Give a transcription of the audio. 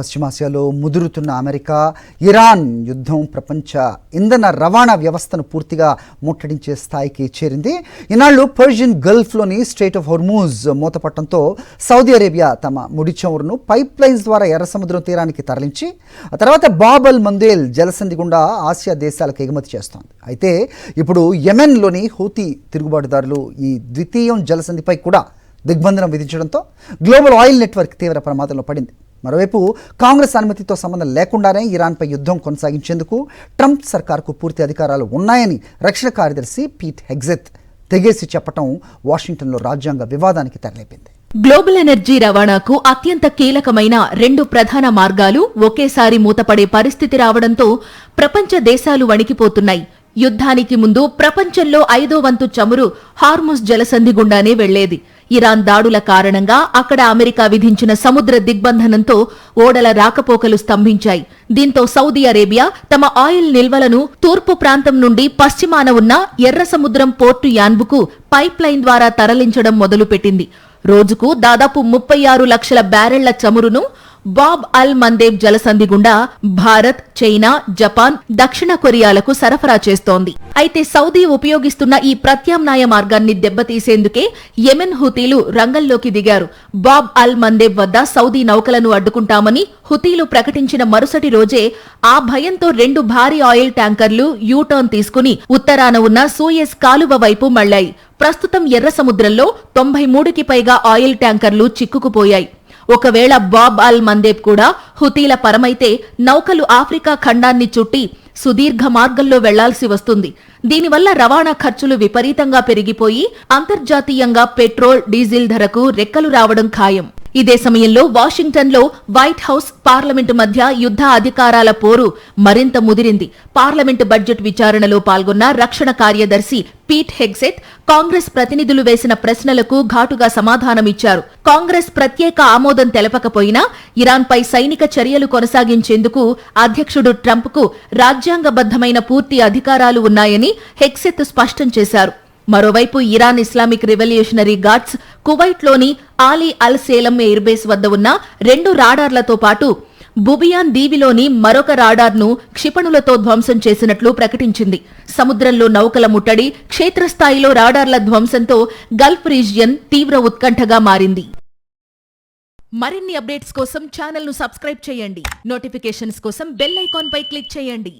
పశ్చిమాసియాలో ముదురుతున్న America Iran యుద్ధం ప్రపంచ ఇంధన రవాణా వ్యవస్థను పూర్తిగా ముట్టడించే స్థాయికి చేరింది. ఈనాళ్ళు పర్షియన్ గల్ఫ్లోని స్ట్రెయిట్ ఆఫ్ హోర్ముజ్ మూతపట్టడంతో సౌదీ అరేబియా తమ ముడి చమురును పైప్ లైన్స్ ద్వారా ఎర్ర సముద్రం తీరానికి తరలించి ఆ తర్వాత బాబ్ అల్ మందేల్ జలసంధి గుండా ఆసియా దేశాలకు ఎగుమతి చేస్తోంది. అయితే ఇప్పుడు యెమెన్లోని హూతీ తిరుగుబాటుదారులు ఈ ద్వితీయం జలసంధిపై కూడా దిగ్బంధనం విధించడంతో గ్లోబల్ ఆయిల్ నెట్వర్క్ తీవ్ర ప్రమాదంలో పడింది. మరోవైపు కాంగ్రెస్ అనుమతితో సంబంధం లేకుండానే ఇరాన్పై యుద్ధం కొనసాగించేందుకు ట్రంప్ సర్కార్కు పూర్తి అధికారాలు ఉన్నాయని రక్షణ కార్యదర్శి పీట్ హెగ్సెత్ తెగేసి చెప్పడం వాషింగ్టన్లో రాజ్యాంగ వివాదానికి తెరలేపింది. గ్లోబల్ ఎనర్జీ రవాణాకు అత్యంత కీలకమైన రెండు ప్రధాన మార్గాలు ఒకేసారి మూతపడే పరిస్థితి రావడంతో ప్రపంచ దేశాలు వణికిపోతున్నాయి. యుద్ధానికి ముందు ప్రపంచంలో 5వ వంతు చమురు హార్ముజ్ జలసంధి గుండానే వెళ్లేది. ఇరాన్ దాడుల కారణంగా అక్కడ అమెరికా విధించిన సముద్ర దిగ్బంధనంతో ఓడల రాకపోకలు స్తంభించాయి. దీంతో సౌదీ అరేబియా తమ ఆయిల్ నిల్వలను తూర్పు ప్రాంతం నుండి పశ్చిమాన ఉన్న ఎర్ర సముద్రం పోర్టు యాన్బుకు పైప్ లైన్ ద్వారా తరలించడం మొదలుపెట్టింది. రోజుకు దాదాపు 36 లక్షల బ్యారెళ్ల చమురును బాబ్ అల్ మందేబ్ జలసంధి గుండా భారత్, చైనా, జపాన్, దక్షిణ కొరియాలకు సరఫరా చేస్తోంది. అయితే సౌదీ ఉపయోగిస్తున్న ఈ ప్రత్యామ్నాయ మార్గాన్ని దెబ్బతీసేందుకే యెమెన్ హుతీలు రంగంలోకి దిగారు. బాబ్ అల్ మందేబ్ వద్ద సౌదీ నౌకలను అడ్డుకుంటామని హుతీలు ప్రకటించిన మరుసటి రోజే ఆ భయంతో 2 భారీ ఆయిల్ ట్యాంకర్లు యూటర్న్ తీసుకుని ఉత్తరాన ఉన్న సూయెజ్ కాలువ వైపు మళ్లాయి. ప్రస్తుతం ఎర్ర సముద్రంలో 93కి పైగా ఆయిల్ ట్యాంకర్లు చిక్కుకుపోయాయి. ఒకవేళ బాబ్ అల్ మందేబ్ కూడా హుతీల పరమైతే నౌకలు ఆఫ్రికా ఖండాన్ని చుట్టి సుదీర్ఘ మార్గంలో వెళ్లాల్సి వస్తుంది. దీనివల్ల రవాణా ఖర్చులు విపరీతంగా పెరిగిపోయి అంతర్జాతీయంగా పెట్రోల్, డీజిల్ ధరకు రెక్కలు రావడం ఖాయం. ఇదే సమయంలో వాషింగ్టన్లో వైట్ హౌస్, పార్లమెంటు మధ్య యుద్ధ అధికారాల పోరు మరింత ముదిరింది. పార్లమెంటు బడ్జెట్ విచారణలో పాల్గొన్న రక్షణ కార్యదర్శి పీట్ హెగ్సెత్ కాంగ్రెస్ ప్రతినిధులు వేసిన ప్రశ్నలకు ఘాటుగా సమాధానమిచ్చారు. కాంగ్రెస్ ప్రత్యేక ఆమోదం తెలపకపోయినా ఇరాన్పై సైనిక చర్యలు కొనసాగించేందుకు అధ్యక్షుడు ట్రంప్కు రాజ్యాంగబద్ధమైన పూర్తి అధికారాలు ఉన్నాయని హెగ్సెత్ స్పష్టం చేశారు. మరోవైపు ఇరాన్ ఇస్లామిక్ రెవల్యూషనరీ గార్డ్స్ కువైట్లోని ఆలీ అల్ సేలం ఎయిర్బేస్ వద్ద ఉన్న 2 రాడార్లతో పాటు బుబియాన్ దీవిలోని మరొక రాడార్ను క్షిపణులతో ధ్వంసం చేసినట్లు ప్రకటించింది. సముద్రంలో నౌకల ముట్టడి, క్షేత్రస్థాయిలో రాడార్ల ధ్వంసంతో గల్ఫ్ రీజియన్ తీవ్ర ఉత్కంఠగా మారింది. మరిన్ని అప్డేట్స్ కోసం ఛానల్ను సబ్స్క్రైబ్ చేయండి. నోటిఫికేషన్స్ కోసం బెల్ ఐకాన్ పై క్లిక్ చేయండి.